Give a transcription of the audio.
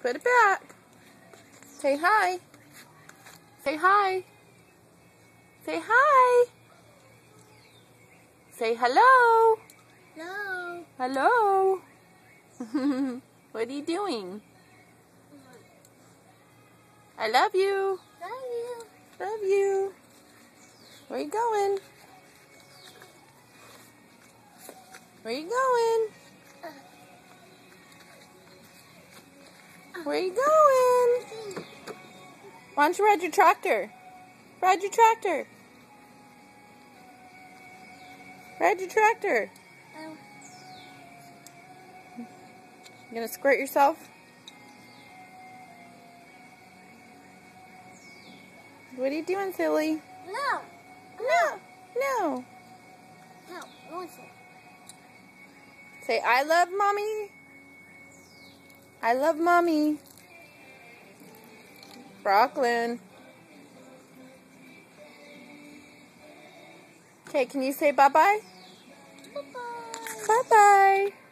Put it back. Say hi. Say hi. Say hi. Say hello. No. Hello. What are you doing? I love you. Love you. Love you. Where you going? Where you going? Where you going? Why don't you ride your tractor? Ride your tractor. Ride your tractor. You gonna squirt yourself? What are you doing, silly? No. No. No. No. One second. Say, I love mommy. I love mommy. Brooklyn. Okay, can you say bye-bye? Bye-bye. Bye-bye.